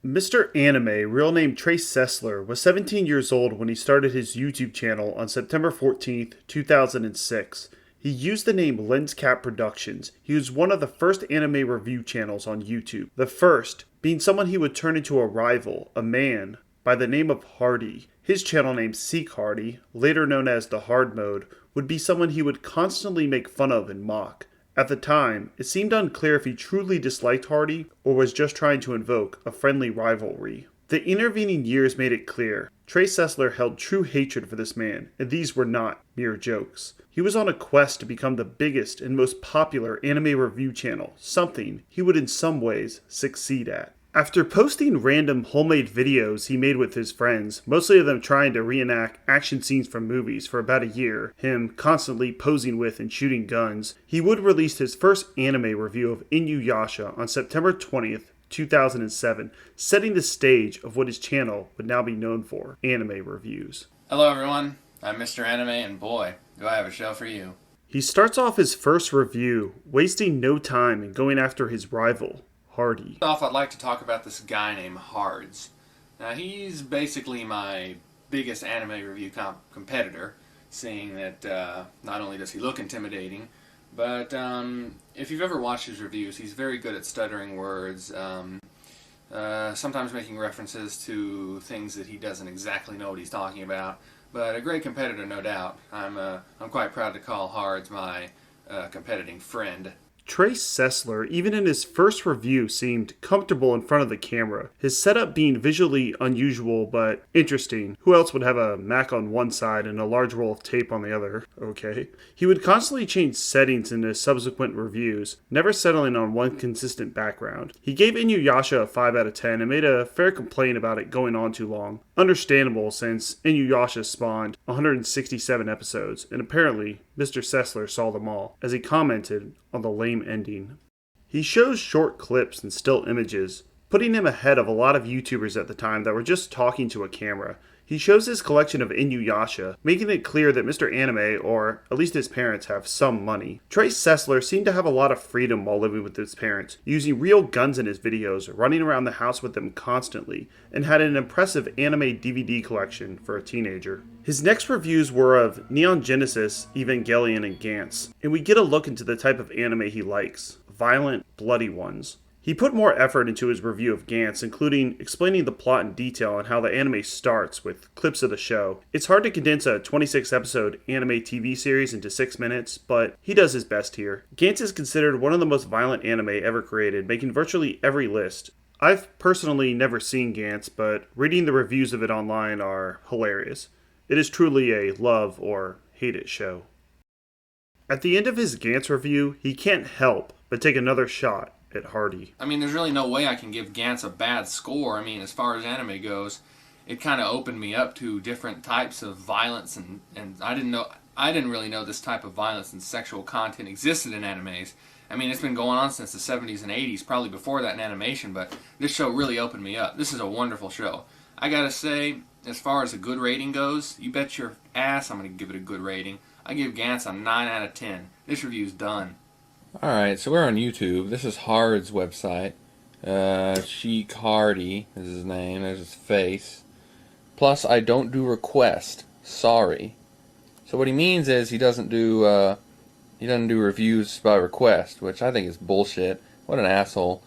Mr. Anime, real name Trace Sessler, was 17 years old when he started his YouTube channel on September 14th, 2006. He used the name LensCap Productions. He was one of the first anime review channels on YouTube. The first being someone he would turn into a rival, a man, by the name of Hardy. His channel name Seek Hardy, later known as the Hard Mode, would be someone he would constantly make fun of and mock. At the time, it seemed unclear if he truly disliked Hardy or was just trying to invoke a friendly rivalry. The intervening years made it clear Trace Sessler held true hatred for this man, and these were not mere jokes. He was on a quest to become the biggest and most popular anime review channel, something he would in some ways succeed at. After posting random homemade videos he made with his friends, mostly of them trying to reenact action scenes from movies for about a year, him constantly posing with and shooting guns, he would release his first anime review of Inuyasha on September 20th, 2007, setting the stage of what his channel would now be known for, anime reviews. Hello everyone, I'm Mr. Anime, and boy, do I have a show for you. He starts off his first review, wasting no time in going after his rival, Hardy. First off, I'd like to talk about this guy named Hards. Now, he's basically my biggest anime review competitor, seeing that not only does he look intimidating, but if you've ever watched his reviews, he's very good at stuttering words, sometimes making references to things that he doesn't exactly know what he's talking about, but a great competitor, no doubt. I'm quite proud to call Hards my competing friend. Trace Sessler, even in his first review, seemed comfortable in front of the camera, his setup being visually unusual but interesting. Who else would have a Mac on one side and a large roll of tape on the other? Okay. He would constantly change settings in his subsequent reviews, never settling on one consistent background. He gave Inuyasha a 5 out of 10 and made a fair complaint about it going on too long. Understandable, since Inuyasha spawned 167 episodes, and apparently Mr. Sessler saw them all, as he commented on the lame ending. He shows short clips and still images, putting him ahead of a lot of YouTubers at the time that were just talking to a camera. He shows his collection of Inuyasha, making it clear that Mr. Anime, or at least his parents, have some money. Trace Sessler seemed to have a lot of freedom while living with his parents, using real guns in his videos, running around the house with them constantly, and had an impressive anime DVD collection for a teenager. His next reviews were of Neon Genesis, Evangelion, and Gantz, and we get a look into the type of anime he likes: violent, bloody ones. He put more effort into his review of Gantz, including explaining the plot in detail and how the anime starts with clips of the show. It's hard to condense a 26-episode anime TV series into 6 minutes, but he does his best here. Gantz is considered one of the most violent anime ever created, making virtually every list. I've personally never seen Gantz, but reading the reviews of it online are hilarious. It is truly a love or hate it show. At the end of his Gantz review, he can't help but take another shot at Hardy. I mean, there's really no way I can give Gantz a bad score. I mean, as far as anime goes, it kind of opened me up to different types of violence, and I didn't really know this type of violence and sexual content existed in animes. I mean, it's been going on since the 70s and 80s, probably before that in animation, but this show really opened me up. This is a wonderful show. I gotta say, as far as a good rating goes, you bet your ass I'm gonna give it a good rating. I give Gantz a 9 out of 10. This review's done. Alright, so we're on YouTube. This is Hard's website. Sheik Hardy is his name. There's his face. Plus, I don't do request. Sorry. So what he means is he doesn't do reviews by request, which I think is bullshit. What an asshole.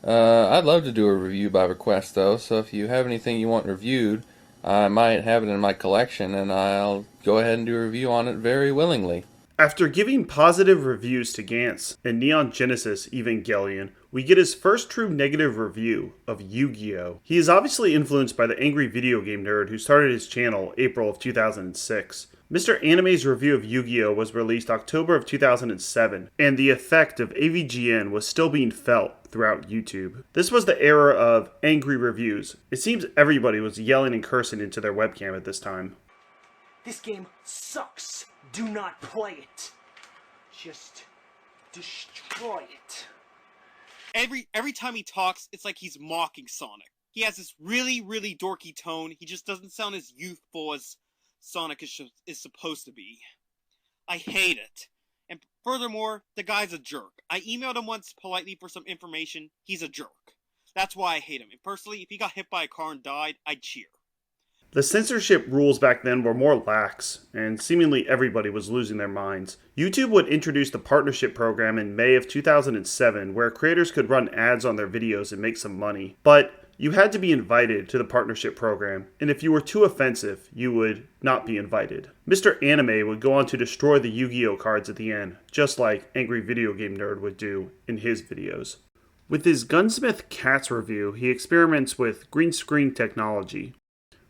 I'd love to do a review by request, though, so if you have anything you want reviewed, I might have it in my collection, and I'll go ahead and do a review on it very willingly. After giving positive reviews to Gantz and Neon Genesis Evangelion, we get his first true negative review of Yu-Gi-Oh! He is obviously influenced by the angry video game nerd who started his channel April of 2006. Mr. Anime's review of Yu-Gi-Oh! Was released October of 2007, and the effect of AVGN was still being felt throughout YouTube. This was the era of angry reviews. It seems everybody was yelling and cursing into their webcam at this time. This game sucks. Do not play it. Just destroy it. Every time he talks, it's like he's mocking Sonic. He has this really, really dorky tone. He just doesn't sound as youthful as Sonic is supposed to be. I hate it. And furthermore, the guy's a jerk. I emailed him once politely for some information. He's a jerk. That's why I hate him. And personally, if he got hit by a car and died, I'd cheer. The censorship rules back then were more lax, and seemingly everybody was losing their minds. YouTube would introduce the partnership program in May of 2007, where creators could run ads on their videos and make some money. But you had to be invited to the partnership program, and if you were too offensive, you would not be invited. Mr. Anime would go on to destroy the Yu-Gi-Oh cards at the end, just like Angry Video Game Nerd would do in his videos. With his Gunsmith Cats review, he experiments with green screen technology.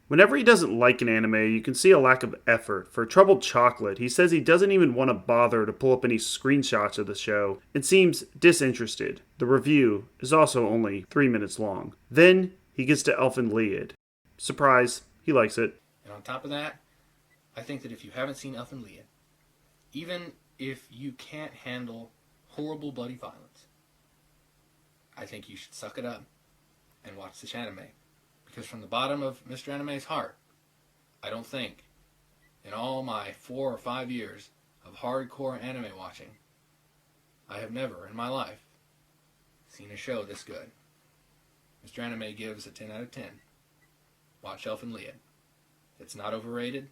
Whenever he doesn't like an anime, you can see a lack of effort. For Troubled Chocolate, he says he doesn't even want to bother to pull up any screenshots of the show and seems disinterested. The review is also only 3 minutes long. Then he gets to Elfen-Lied. Surprise, he likes it. And on top of that, I think that if you haven't seen Elfen-Lied, even if you can't handle horrible bloody violence, I think you should suck it up and watch this anime. Because from the bottom of Mr. Anime's heart, I don't think, in all my 4 or 5 years of hardcore anime watching, I have never in my life seen a show this good. Mr. Anime gives a 10 out of 10. Watch Elfen-Lied. It's not overrated.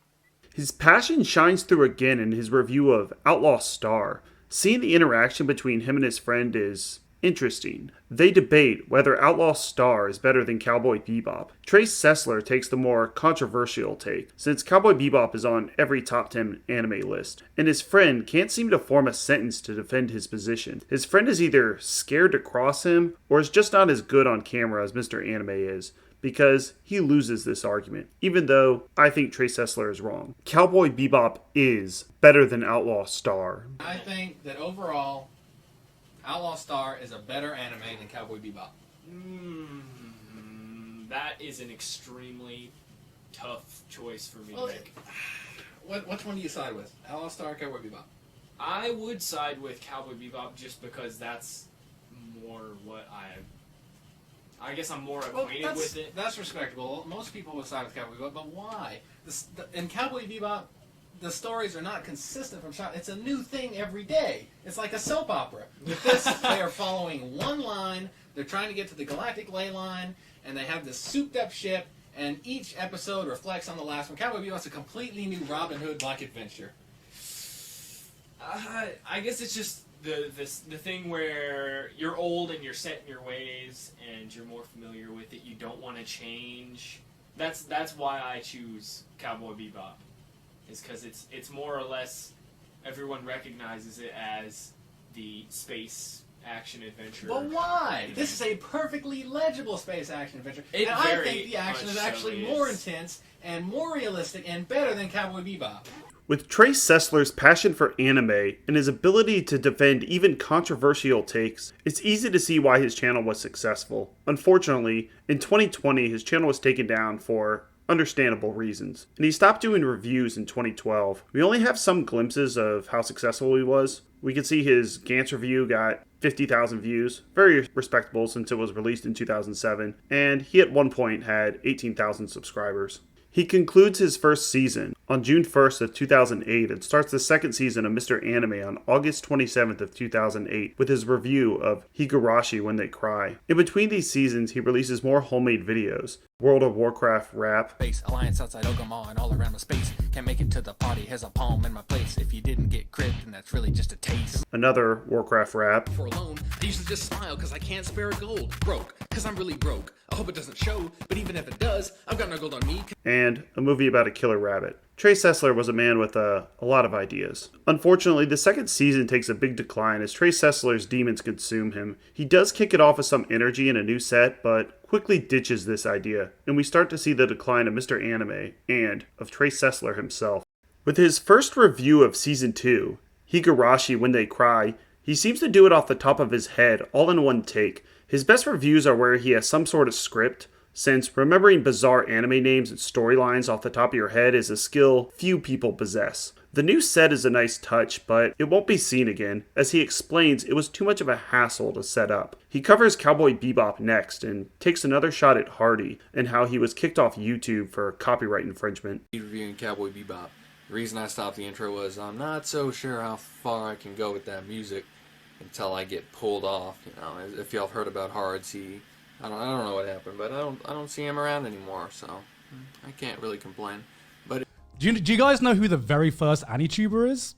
His passion shines through again in his review of Outlaw Star. Seeing the interaction between him and his friend is interesting. They debate whether Outlaw Star is better than Cowboy Bebop. Trace Sessler takes the more controversial take, since Cowboy Bebop is on every top 10 anime list, and his friend can't seem to form a sentence to defend his position. His friend is either scared to cross him, or is just not as good on camera as Mr. Anime is, because he loses this argument, even though I think Trace Sessler is wrong. Cowboy Bebop is better than Outlaw Star. I think that overall, Outlaw Star is a better anime than Cowboy Bebop. That is an extremely tough choice for me Well, to make. Which one do you side with? Outlaw Star or Cowboy Bebop? I would side with Cowboy Bebop just because that's more what I guess I'm more acquainted with it. That's respectable. Most people would side with Cowboy Bebop, but why? In Cowboy Bebop, the stories are not consistent from shot. It's a new thing every day. It's like a soap opera. With this, they are following one line. They're trying to get to the galactic ley line, and they have this souped-up ship, and each episode reflects on the last one. Cowboy Bebop's a completely new Robin Hood-like adventure. I guess it's just the thing where you're old and you're set in your ways and you're more familiar with it. You don't want to change. That's why I choose Cowboy Bebop. Is because it's more or less everyone recognizes it as the space action adventure. But why? This is a perfectly legible space action adventure. It and I very think the action much is actually so more is. intense and more realistic and better than Cowboy Bebop. With Trace Sessler's passion for anime and his ability to defend even controversial takes, it's easy to see why his channel was successful. Unfortunately, in 2020, his channel was taken down for understandable reasons, and he stopped doing reviews in 2012. We only have some glimpses of how successful he was. We can see his Gantz review got 50,000 views, very respectable since it was released in 2007, and he at one point had 18,000 subscribers. He concludes his first season on June 1st of 2008 and starts the second season of Mr. Anime on August 27th of 2008 with his review of Higurashi When They Cry. In between these seasons, he releases more homemade videos. World of Warcraft rap. Base Alliance outside Ogama and all around the space. Can't make it to the party, here's a poem in my place. If you didn't get crit, then that's really just a taste. Another Warcraft rap. For a loan, I usually just smile because I can't spare a gold. Broke, because I'm really broke. I hope it doesn't show, but even if it does, I've got no gold on me. And a movie about a killer rabbit. Trace Sessler was a man with a lot of ideas. Unfortunately, the second season takes a big decline as Trace Sessler's demons consume him. He does kick it off with some energy in a new set, but quickly ditches this idea, and we start to see the decline of Mr. Anime and of Trace Sessler himself. With his first review of Season 2, Higurashi When They Cry, he seems to do it off the top of his head, all in one take. His best reviews are where he has some sort of script, since remembering bizarre anime names and storylines off the top of your head is a skill few people possess. The new set is a nice touch, but it won't be seen again. As he explains, it was too much of a hassle to set up. He covers Cowboy Bebop next and takes another shot at Hardy and how he was kicked off YouTube for copyright infringement. Reviewing Cowboy Bebop. The reason I stopped the intro was I'm not so sure how far I can go with that music until I get pulled off. You know, if y'all have heard about Hards, he I don't know what happened, but I don't see him around anymore, so I can't really complain. But Do you guys know who the very first AniTuber is?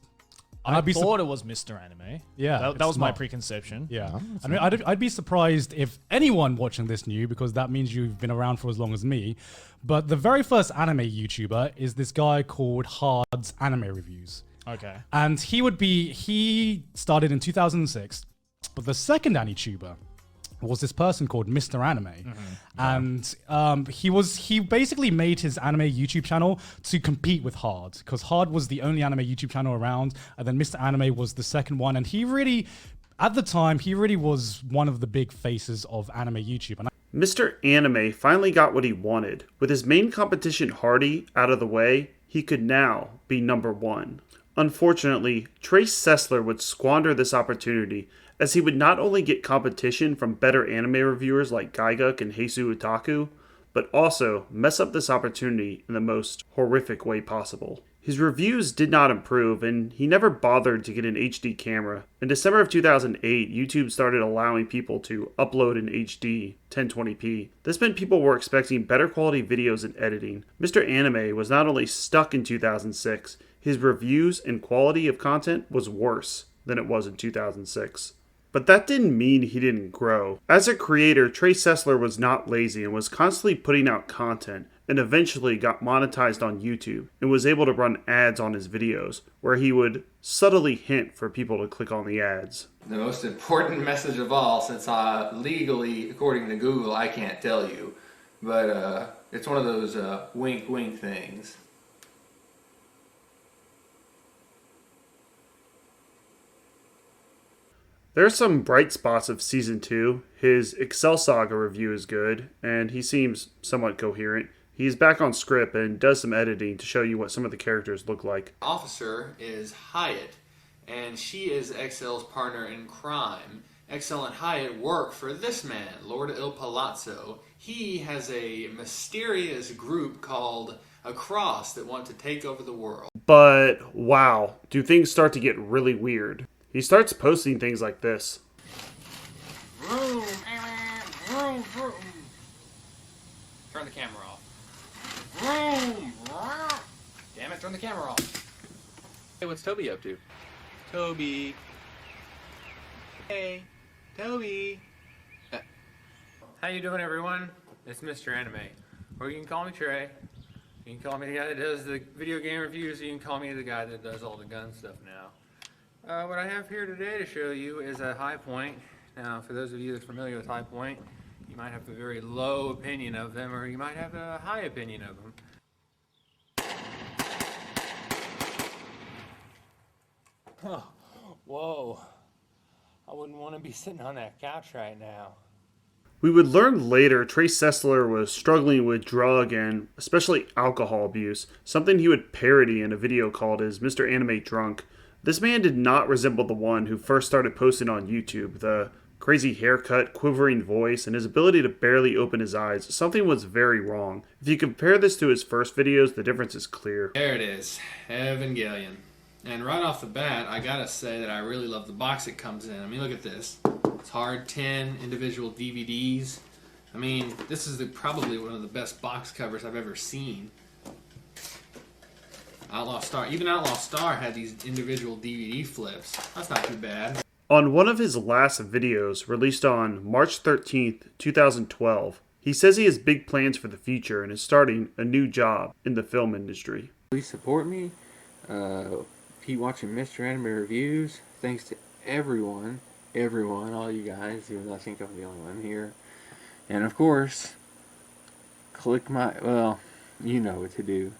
I thought it was Mr. Anime. Yeah, that it's was my not. preconception. Yeah, I mean, I'd be surprised if anyone watching this knew, because that means you've been around for as long as me. But the very first anime YouTuber is this guy called Hard's Anime Reviews. Okay. And he started in 2006, but the second AniTuber was this person called Mr. Anime. And he basically made his anime YouTube channel to compete with Hard, because Hard was the only anime YouTube channel around, and then Mr. Anime was the second one. And at the time, he really was one of the big faces of anime YouTube. And Mr. Anime finally got what he wanted. With his main competition Hardy out of the way, he could now be number one. Unfortunately, Trace Sessler would squander this opportunity, as he would not only get competition from better anime reviewers like Gaiguk and Heisu Otaku, but also mess up this opportunity in the most horrific way possible. His reviews did not improve, and he never bothered to get an HD camera. In December of 2008, YouTube started allowing people to upload in HD 1020p. This meant people were expecting better quality videos and editing. Mr. Anime was not only stuck in 2006, his reviews and quality of content was worse than it was in 2006. But that didn't mean he didn't grow. As a creator, Trace Sessler was not lazy and was constantly putting out content, and eventually got monetized on YouTube and was able to run ads on his videos, where he would subtly hint for people to click on the ads. the most important message of all, since legally, according to Google, I can't tell you, but it's one of those wink wink things. There are some bright spots of Season 2. His Excel Saga review is good, and he seems somewhat coherent. He's back on script and does some editing to show you what some of the characters look like. Officer is Hyatt, and she is Excel's partner in crime. Excel and Hyatt work for this man, Lord Il Palazzo. He has a mysterious group called Across that want to take over the world. But, wow, do things start to get really weird. He starts posting things like this. Vroom, vroom, vroom. Turn the camera off. Vroom, vroom. Damn it, turn the camera off. Hey, what's Toby up to? Toby. Hey, Toby. How you doing, everyone? It's Mr. Anime. Or you can call me Trey. You can call me the guy that does the video game reviews. You can call me the guy that does all the gun stuff now. What I have here today to show you is a High Point. Now, for those of you that are familiar with High Point, you might have a very low opinion of them, or you might have a high opinion of them. Oh, whoa. I wouldn't want to be sitting on that couch right now. We would learn later Trace Sessler was struggling with drug and especially alcohol abuse, something he would parody in a video called as Mr. Anime Drunk. This man did not resemble the one who first started posting on YouTube. The crazy haircut, quivering voice, and his ability to barely open his eyes, something was very wrong. If you compare this to his first videos, the difference is clear. There it is, Evangelion. And right off the bat, I gotta say that I really love the box it comes in. I mean, look at this. It's hard 10 individual DVDs. I mean, this is probably one of the best box covers I've ever seen. Outlaw Star. Even Outlaw Star had these individual DVD flips. That's not too bad. On one of his last videos, released on March 13th, 2012, he says he has big plans for the future and is starting a new job in the film industry. Please support me. Keep watching Mr. Anime Reviews. Thanks to everyone, all you guys, even though I think I'm the only one here. And of course, click well, you know what to do.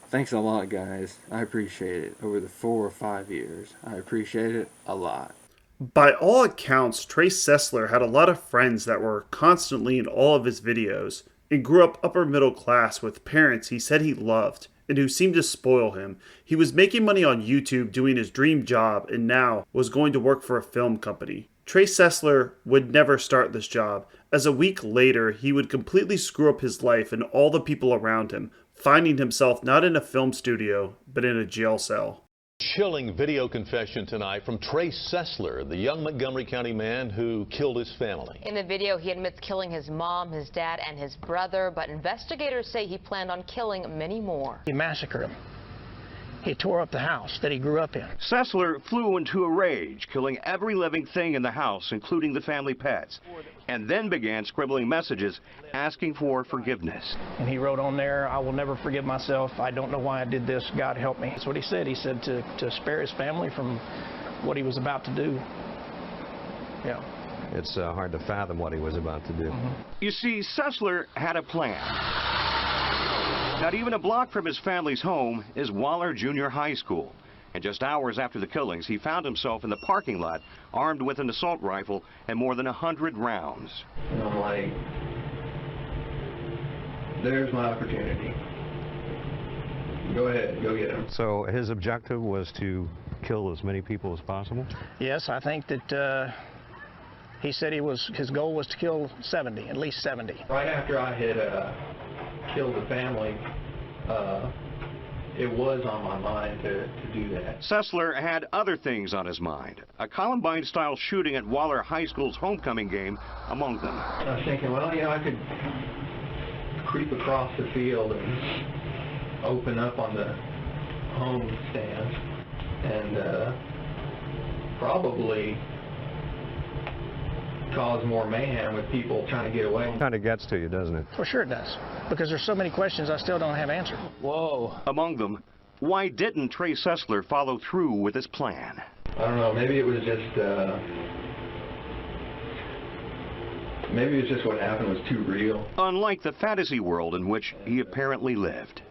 Thanks a lot, guys. I appreciate it. Over the 4 or 5 years, I appreciate it a lot. By all accounts, Trace Sessler had a lot of friends that were constantly in all of his videos and grew up upper middle class with parents he said he loved and who seemed to spoil him. He was making money on YouTube doing his dream job and now was going to work for a film company. Trace Sessler would never start this job, as a week later he would completely screw up his life and all the people around him, finding himself not in a film studio, but in a jail cell. Chilling video confession tonight from Trace Sessler, the young Montgomery County man who killed his family. In the video, he admits killing his mom, his dad, and his brother, but investigators say he planned on killing many more. He massacred them. He tore up the house that he grew up in. Sessler flew into a rage, killing every living thing in the house, including the family pets, and then began scribbling messages asking for forgiveness. And he wrote on there, "I will never forgive myself. I don't know why I did this. God help me." That's what he said. He said to spare his family from what he was about to do. Yeah. It's hard to fathom what he was about to do. You see, Sessler had a plan. Not even a block from his family's home is Waller Junior High School. And just hours after the killings, he found himself in the parking lot, armed with an assault rifle and more than 100 rounds. And I'm like, there's my opportunity. Go ahead, go get him. So his objective was to kill as many people as possible? Yes, I think that he said his goal was to kill 70, at least 70. Right after I had killed the family, it was on my mind to do that. Sessler had other things on his mind. A Columbine-style shooting at Waller High School's homecoming game among them. I was thinking, well, you know, I could creep across the field and open up on the home stand and probably cause more mayhem with people trying to get away. Kind of gets to you, doesn't it? For sure it does, because there's so many questions I still don't have answered. Whoa. Among them, why didn't Trace Sessler follow through with his plan? I don't know, maybe it was just what happened was too real. Unlike the fantasy world in which he apparently lived.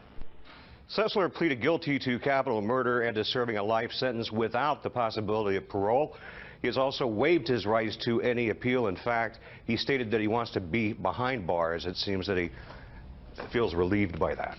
Sessler pleaded guilty to capital murder and to serving a life sentence without the possibility of parole. He has also waived his rights to any appeal. In fact, he stated that he wants to be behind bars. It seems that he feels relieved by that.